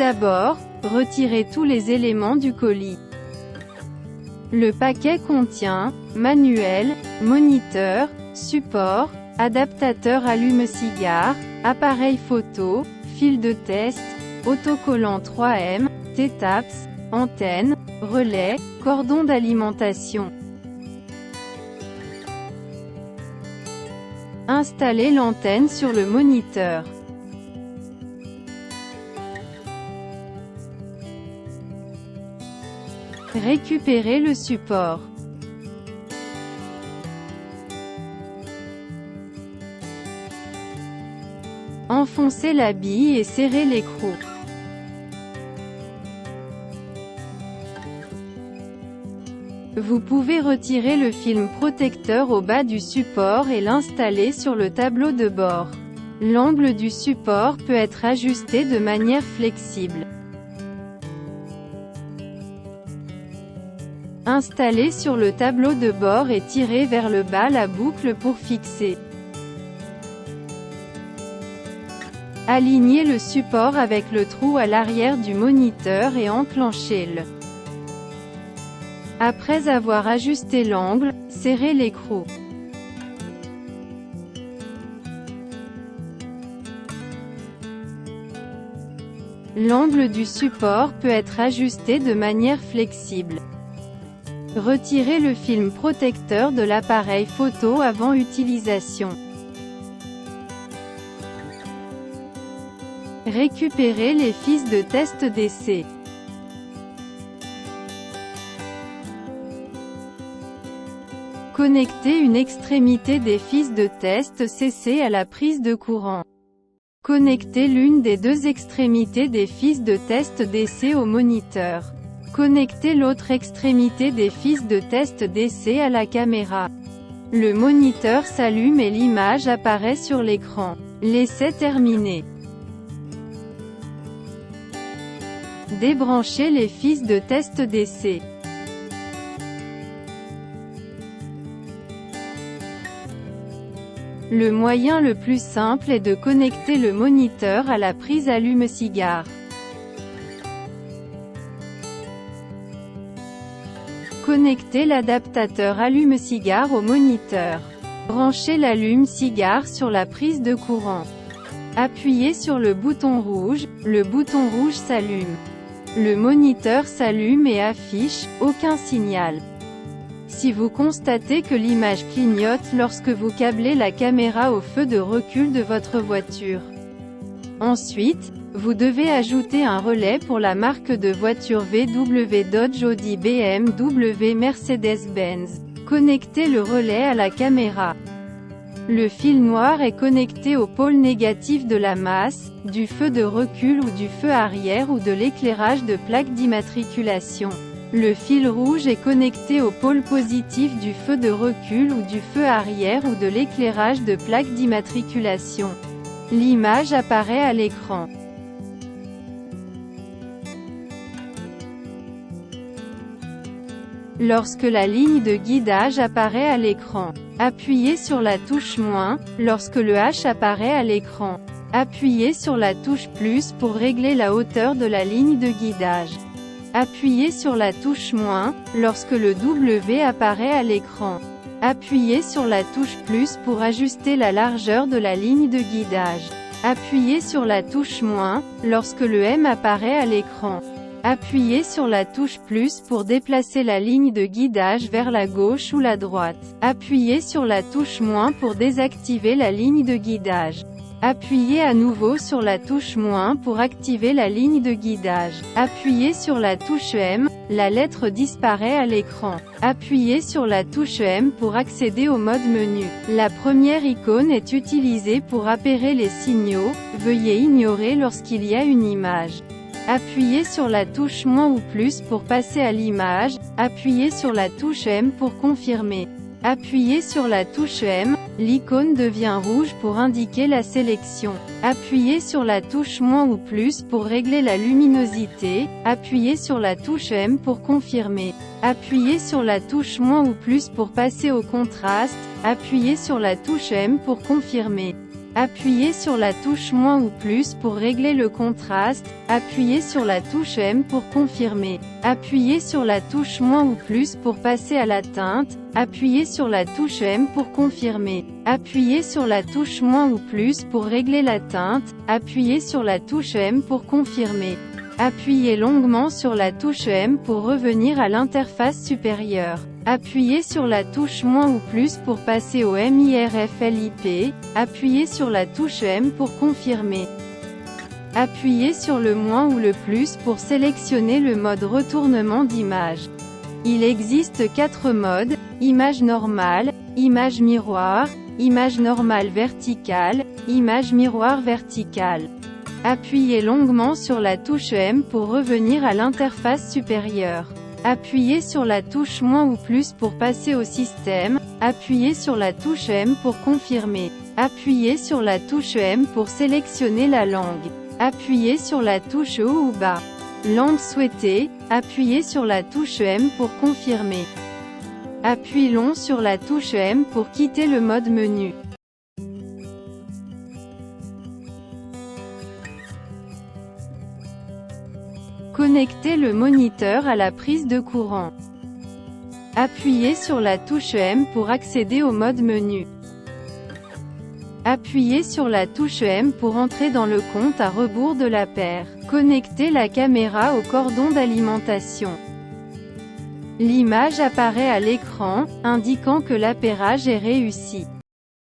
d'abord, retirez tous les éléments du colis. Le paquet contient manuel, moniteur, support, adaptateur allume-cigare, appareil photo, fil de test, autocollant 3M, T-Taps, antenne, relais, cordon d'alimentation. Installez l'antenne sur le moniteur. Récupérez le support. Enfoncez la bille et serrez l'écrou. Vous pouvez retirer le film protecteur au bas du support et l'installer sur le tableau de bord. L'angle du support peut être ajusté de manière flexible. Installez sur le tableau de bord et tirez vers le bas la boucle pour fixer. Alignez le support avec le trou à l'arrière du moniteur et enclenchez-le. Après avoir ajusté l'angle, serrez l'écrou. L'angle du support peut être ajusté de manière flexible. Retirez le film protecteur de l'appareil photo avant utilisation. Récupérez les fils de test d'essai. Connectez une extrémité des fils de test CC à la prise de courant. Connectez l'une des deux extrémités des fils de test d'essai au moniteur. Connectez l'autre extrémité des fils de test d'essai à la caméra. Le moniteur s'allume et l'image apparaît sur l'écran. L'essai terminé. Débranchez les fils de test d'essai. Le moyen le plus simple est de connecter le moniteur à la prise allume-cigare. Connectez l'adaptateur allume-cigare au moniteur. Branchez l'allume-cigare sur la prise de courant. Appuyez sur le bouton rouge s'allume. Le moniteur s'allume et affiche « Aucun signal ». Si vous constatez que l'image clignote lorsque vous câblez la caméra au feu de recul de votre voiture. Ensuite, vous devez ajouter un relais pour la marque de voiture VW, Dodge, Audi, BMW, Mercedes-Benz. Connectez le relais à la caméra. Le fil noir est connecté au pôle négatif de la masse, du feu de recul ou du feu arrière ou de l'éclairage de plaque d'immatriculation. Le fil rouge est connecté au pôle positif du feu de recul ou du feu arrière ou de l'éclairage de plaque d'immatriculation. L'image apparaît à l'écran. Lorsque la ligne de guidage apparaît à l'écran, appuyez sur la touche « Lorsque le H apparaît à l'écran, appuyez sur la touche « plus » pour régler la hauteur de la ligne de guidage. Appuyez sur la touche « Lorsque le W apparaît à l'écran. Appuyez sur la touche « plus » pour ajuster la largeur de la ligne de guidage. Appuyez sur la touche « Lorsque le M apparaît à l'écran. Appuyez sur la touche « plus » pour déplacer la ligne de guidage vers la gauche ou la droite. Appuyez sur la touche « pour désactiver la ligne de guidage. Appuyez à nouveau sur la touche - pour activer la ligne de guidage. Appuyez sur la touche M, la lettre disparaît à l'écran. Appuyez sur la touche M pour accéder au mode menu. La première icône est utilisée pour appairer les signaux, veuillez ignorer lorsqu'il y a une image. Appuyez sur la touche - ou plus pour passer à l'image, appuyez sur la touche M pour confirmer. Appuyez sur la touche M, l'icône devient rouge pour indiquer la sélection. Appuyez sur la touche - ou plus pour régler la luminosité, appuyez sur la touche M pour confirmer. Appuyez sur la touche - ou plus pour passer au contraste, appuyez sur la touche M pour confirmer. Appuyez sur la touche moins ou plus pour régler le contraste, appuyez sur la touche M pour confirmer. Appuyez sur la touche moins ou plus pour passer à la teinte, appuyez sur la touche M pour confirmer. Appuyez sur la touche moins ou plus pour régler la teinte, appuyez sur la touche M pour confirmer. Appuyez longuement sur la touche M pour revenir à l'interface supérieure. Appuyez sur la touche moins ou plus pour passer au MIRF-LIP, appuyez sur la touche M pour confirmer. Appuyez sur le moins ou le plus pour sélectionner le mode retournement d'image. Il existe 4 modes: image normale, image miroir, image normale verticale, image miroir verticale. Appuyez longuement sur la touche M pour revenir à l'interface supérieure. Appuyez sur la touche moins ou plus pour passer au système, appuyez sur la touche M pour confirmer. Appuyez sur la touche M pour sélectionner la langue. Appuyez sur la touche haut ou bas. Langue souhaitée, appuyez sur la touche M pour confirmer. Appui long sur la touche M pour quitter le mode menu. Connectez le moniteur à la prise de courant. Appuyez sur la touche M pour accéder au mode menu. Appuyez sur la touche M pour entrer dans le compte à rebours de la paire. Connectez la caméra au cordon d'alimentation. L'image apparaît à l'écran, indiquant que l'appairage est réussi.